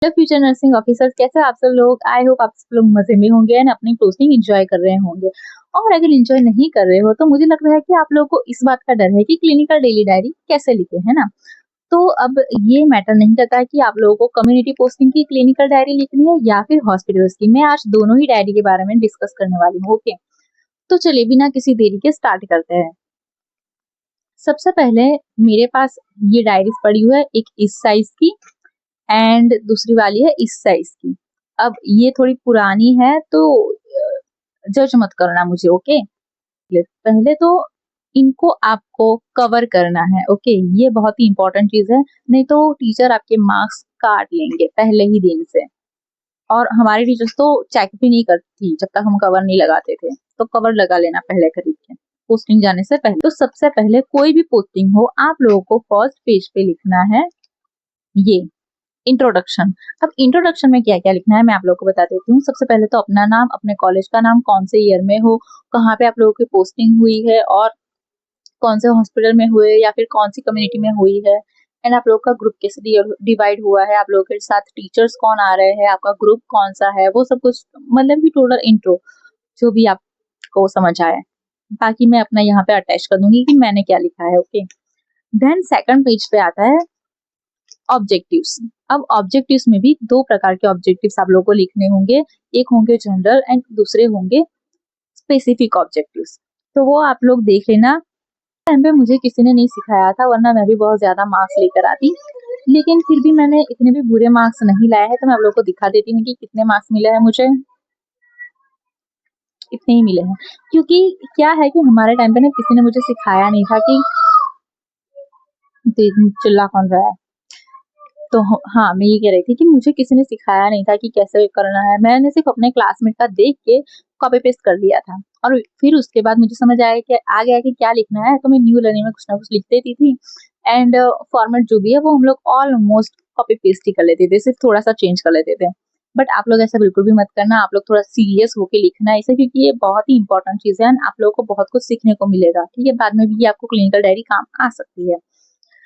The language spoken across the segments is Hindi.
हेलो फ्यूचर नर्सिंग ऑफिसर्स, कैसे आप सब लोग। आई होप आप सब लोग मजे में होंगे एंड अपनी पोस्टिंग एंजॉय कर रहे होंगे। और अगर एंजॉय नहीं कर रहे हो तो मुझे लग रहा है कि आप लोगों को इस बात का डर है कि क्लिनिकल डेली डायरी कैसे लिखे, है ना। तो अब ये मैटर नहीं करता है कि आप लोगों को कम्युनिटी पोस्टिंग की क्लिनिकल डायरी लिखनी है या फिर हॉस्पिटल्स की। मैं आज दोनों ही डायरी के बारे में डिस्कस करने वाली हूँ। ओके, तो चलिए बिना किसी देरी के स्टार्ट करते हैं। सबसे पहले मेरे पास ये डायरीज पड़ी हुई है, एक इस साइज की एंड दूसरी वाली है इस साइज की। अब ये थोड़ी पुरानी है तो जज मत करना मुझे। ओके, पहले तो इनको आपको कवर करना है। ओके, ये बहुत ही इंपॉर्टेंट चीज है, नहीं तो टीचर आपके मार्क्स काट लेंगे पहले ही दिन से। और हमारी टीचर्स तो चेक भी नहीं करती जब तक हम कवर नहीं लगाते थे। तो कवर लगा लेना पहले खरीद के पोस्टिंग जाने से पहले। तो सबसे पहले कोई भी पोस्टिंग हो आप लोगों को फर्स्ट पेज पे लिखना है ये इंट्रोडक्शन। अब इंट्रोडक्शन में क्या क्या लिखना है मैं आप लोगों को बता देती हूँ। सबसे पहले तो अपना नाम, अपने कॉलेज का नाम, कौन से ईयर में हो, कहाँ पे आप लोगों की पोस्टिंग हुई है और कौन से हॉस्पिटल में हुए या फिर कौन सी कम्युनिटी में हुई है। एंड आप लोग का ग्रुप कैसे डिवाइड हुआ है, आप लोगों के साथ टीचर्स कौन आ रहे हैं, आपका ग्रुप कौन सा है, वो सब कुछ मतलब कि टोटल इंट्रो जो भी आपको समझ आए। बाकी मैं अपना यहाँ पे अटैच कर दूंगी कि मैंने क्या लिखा है। ओके, देन सेकंड पेज पे आता है ऑब्जेक्टिव्स। अब ऑब्जेक्टिव्स में भी दो प्रकार के ऑब्जेक्टिव्स आप लोगों को लिखने होंगे। एक होंगे जनरल एंड दूसरे होंगे स्पेसिफिक ऑब्जेक्टिव्स। तो वो आप लोग देख लेना। टाइम पे मुझे किसी ने नहीं सिखाया था, वरना मैं भी बहुत ज्यादा मार्क्स लेकर आती। लेकिन फिर भी मैंने इतने भी बुरे मार्क्स नहीं लाए हैं, तो मैं आप लोगों को दिखा देती हूँ कि कितने मार्क्स मिले हैं मुझे। इतने ही मिले हैं, क्योंकि क्या है कि हमारे टाइम पे ना किसी ने मुझे सिखाया नहीं था कि चिल्ला कौन रहा है। तो हाँ, मैं ये कह रही थी कि मुझे किसी ने सिखाया नहीं था कि कैसे करना है। मैंने सिर्फ अपने क्लासमेट का देख के कॉपी पेस्ट कर दिया था और फिर उसके बाद मुझे समझ आया कि आ गया कि क्या लिखना है, तो मैं न्यू लर्निंग में कुछ ना कुछ लिख देती थी। एंड फॉर्मेट जो भी है वो हम लोग ऑलमोस्ट कॉपी पेस्ट ही कर लेते थे, सिर्फ थोड़ा सा चेंज कर लेते थे। बट आप लोग ऐसा बिल्कुल भी मत करना, आप लोग थोड़ा सीरियस होके लिखना है इसे, क्योंकि ये बहुत ही इंपॉर्टेंट चीज है एंड आप लोगों को बहुत कुछ सीखने को मिलेगा। ठीक है, बाद में भी ये आपको क्लिनिकल डायरी काम आ सकती है।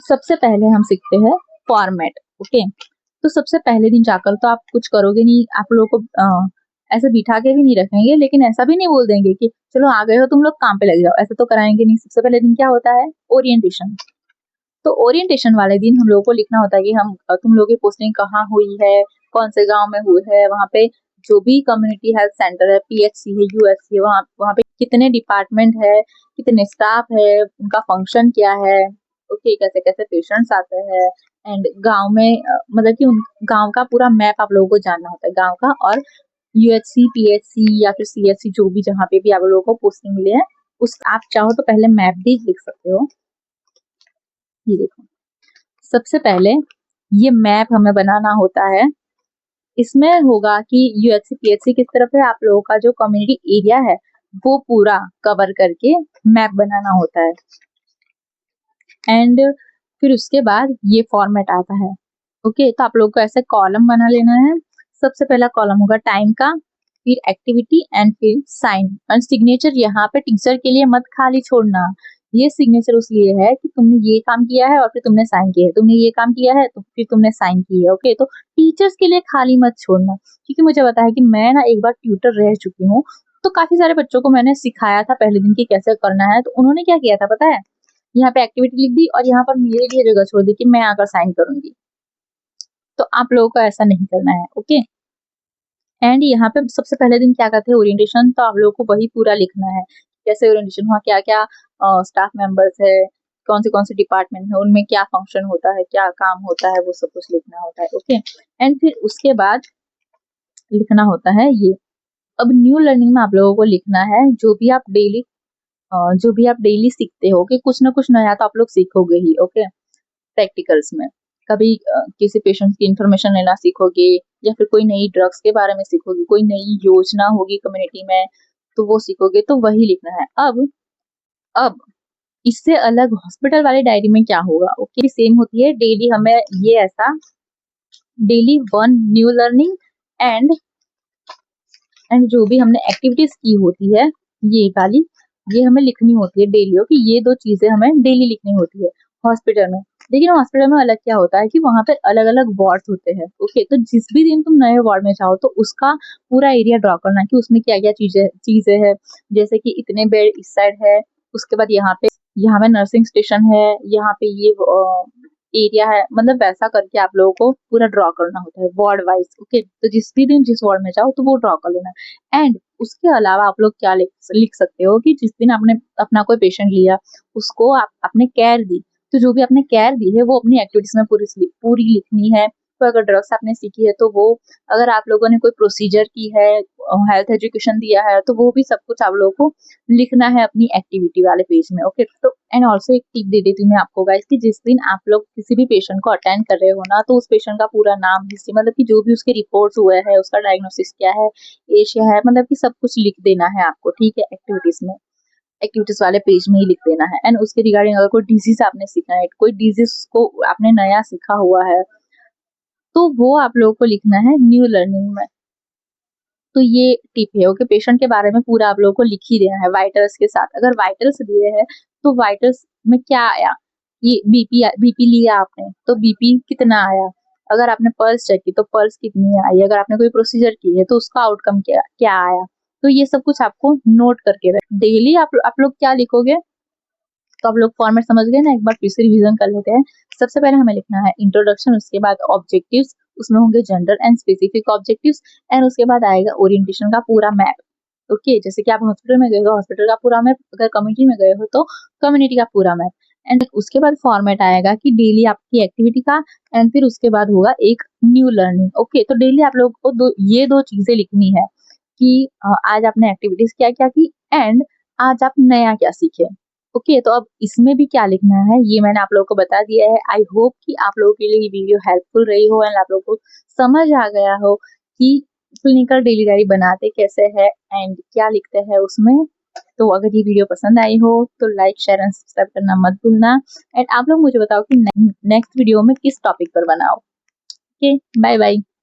सबसे पहले हम सीखते हैं फॉर्मेट। ओके, तो सबसे पहले दिन जाकर तो आप कुछ करोगे नहीं, आप लोगों को ऐसे बिठा के भी नहीं रखेंगे, लेकिन ऐसा भी नहीं बोल देंगे कि चलो आ गए हो तुम लोग काम पे लग जाओ, ऐसा तो कराएंगे नहीं। सबसे पहले दिन क्या होता है, ओरिएंटेशन। तो ओरिएंटेशन वाले दिन हम लोगों को लिखना होता है कि तुम लोगों की पोस्टिंग कहाँ हुई है, कौन से गांव में हुई है, वहाँ पे जो भी कम्युनिटी हेल्थ सेंटर है, पीएचसी है, यूएससी है, वहाँ वहाँ पे कितने डिपार्टमेंट है, कितने स्टाफ है, उनका फंक्शन क्या है। ओके, कैसे कैसे पेशेंट्स आते हैं एंड गांव में मतलब कि उन गांव का पूरा मैप आप लोगों को जानना होता है, गांव का। और यूएचसी, पीएचसी या फिर सीएचसी जो भी जहाँ पे भी आप लोगों को पोस्टिंग मिली है, उस आप चाहो तो पहले मैप भी लिख सकते हो। ये देखो, सबसे पहले ये मैप हमें बनाना होता है। इसमें होगा कि यूएचसी पीएचसी किस तरफ है, आप लोगों का जो कम्युनिटी एरिया है वो पूरा कवर करके मैप बनाना होता है। एंड फिर उसके बाद ये फॉर्मेट आता है। ओके, तो आप लोगों को ऐसे कॉलम बना लेना है। सबसे पहला कॉलम होगा टाइम का, फिर एक्टिविटी एंड फिर साइन और सिग्नेचर। यहाँ पे टीचर के लिए मत खाली छोड़ना। ये सिग्नेचर उसलिए है कि तुमने ये काम किया है और फिर तुमने साइन किया है, तुमने ये काम किया है तो फिर तुमने साइन की है। ओके, तो टीचर्स के लिए खाली मत छोड़ना, क्योंकि मुझे पता है कि मैं ना एक बार ट्यूटर रह चुकी हूँ। तो काफी सारे बच्चों को मैंने सिखाया था पहले दिन की कैसे करना है। तो उन्होंने क्या किया था पता है, यहाँ पे एक्टिविटी लिख दी और यहाँ पर मेरे लिए जगह छोड़ दी कि मैं आकर साइन करूंगी। तो आप लोगों को ऐसा नहीं करना है। ओके, एंड यहाँ पे सबसे पहले दिन क्या करते हैं, ओरिएंटेशन। तो आप लोगों को वही पूरा लिखना है, कैसे ओरिएंटेशन हुआ, क्या क्या स्टाफ मेंबर्स है, कौन से डिपार्टमेंट है, उनमें क्या फंक्शन होता है, क्या काम होता है, वो सब कुछ लिखना होता है। ओके, एंड फिर उसके बाद लिखना होता है ये। अब न्यू लर्निंग में आप लोगों को लिखना है जो भी आप डेली सीखते हो कि कुछ ना कुछ नया तो आप लोग सीखोगे ही। ओके, प्रैक्टिकल्स में कभी किसी पेशेंट की इंफॉर्मेशन लेना सीखोगे या फिर कोई नई ड्रग्स के बारे में सीखोगे, कोई नई योजना होगी कम्युनिटी में तो वो सीखोगे, तो वही लिखना है। अब इससे अलग हॉस्पिटल वाली डायरी में क्या होगा, ओके सेम होती है डेली। हमें ये ऐसा daily one new learning and जो भी हमने एक्टिविटीज की होती है ये वाली, ये हमें लिखनी होती है डेली। ओके, ये दो चीजें हमें डेली लिखनी होती है हॉस्पिटल में। लेकिन हॉस्पिटल में अलग क्या होता है कि वहाँ पे अलग-अलग वार्ड्स होते हैं, ओके? तो जिस भी दिन तुम नए वार्ड में जाओ तो उसका पूरा एरिया ड्रॉ करना कि उसमें क्या-क्या चीज़ें चीज़ें हैं, जैसे कि इतने बेड इस साइड है, उसके बाद यहाँ पे नर्सिंग स्टेशन है, यहाँ पे ये एरिया है, मतलब वैसा करके आप लोगों को पूरा ड्रॉ करना होता है वार्ड वाइज़, ओके? तो जिस भी दिन जिस वार्ड में जाओ तो वो ड्रॉ कर लेना। एंड उसके अलावा आप लोग क्या लिख लिख सकते हो कि जिस दिन आपने अपना कोई पेशेंट लिया, उसको आपने केयर दी, तो जो भी आपने केयर दी है वो अपनी एक्टिविटीज में पूरी लिखनी है। तो अगर ड्रग्स आपने सीखी है तो वो, अगर आप लोगों ने कोई प्रोसीजर की है, हेल्थ एजुकेशन दिया है, तो वो भी सब कुछ आप लोगों को लिखना है अपनी एक्टिविटी वाले पेज में, ओके? तो एंड ऑल्सो एक टिप दे देती हूँ मैं आपको गाइस कि जिस दिन आप लोग किसी भी पेशेंट को अटेंड कर रहे हो ना, तो उस पेशेंट का पूरा नाम, हिस्ट्री, मतलब कि जो भी उसके रिपोर्ट्स हुए हैं, उसका डायग्नोसिस क्या है, एज क्या है, मतलब कि सब कुछ लिख देना है आपको, ठीक है? एक्टिविटीज वाले पेज में ही लिख देना है। एंड उसके रिगार्डिंग अगर कोई डिजीज आपने सीखा है, कोई डिजीज को आपने नया सीखा हुआ है, तो वो आप लोगों को लिखना है न्यू लर्निंग में। तो ये टिप है, ओके? पेशेंट के बारे में पूरा आप लोगों को लिख ही देना है वाइटल्स के साथ। अगर वाइटल्स दिए हैं तो वाइटल्स में क्या आया, ये बीपी लिया आपने तो बीपी कितना आया, अगर आपने पल्स चेक की तो पल्स कितनी आई, अगर आपने कोई प्रोसीजर की है तो उसका आउटकम क्या क्या आया। तो ये सब कुछ आपको नोट करके रख डेली आप लोग क्या लिखोगे, तो आप लोग फॉर्मेट समझ गए ना, एक बार फिर से रिवीजन कर लेते हैं। सबसे पहले हमें लिखना है इंट्रोडक्शन, उसके बाद ऑब्जेक्टिव्स, उसमें होंगे general and specific objectives, and उसके बाद आएगा ओरिएंटेशन का पूरा मैप, ओके? जैसे कि आप हॉस्पिटल में गए हो, हॉस्पिटल का पूरा मैप, अगर कम्युनिटी में गए हो तो कम्युनिटी का पूरा मैप। एंड उसके बाद फॉर्मेट आएगा कि डेली आपकी एक्टिविटी का, एंड फिर उसके बाद होगा एक न्यू लर्निंग, ओके? तो डेली आप लोगों को ये दो चीजें लिखनी है कि आज आपने एक्टिविटीज क्या क्या की, एंड आज आप नया क्या सीखे, ओके? तो अब इसमें भी क्या लिखना है ये मैंने आप लोगों को बता दिया है। आई होप कि आप लोगों के लिए ये वीडियो हेल्पफुल रही हो एंड आप लोगों को समझ आ गया हो कि क्लिनिकल डेली डायरी बनाते कैसे है एंड क्या लिखते हैं उसमें। तो अगर ये वीडियो पसंद आई हो तो लाइक, शेयर एंड सब्सक्राइब करना मत भूलना। एंड आप लोग मुझे बताओ कि नेक्स्ट वीडियो में किस टॉपिक पर बनाओ। Okay, bye bye.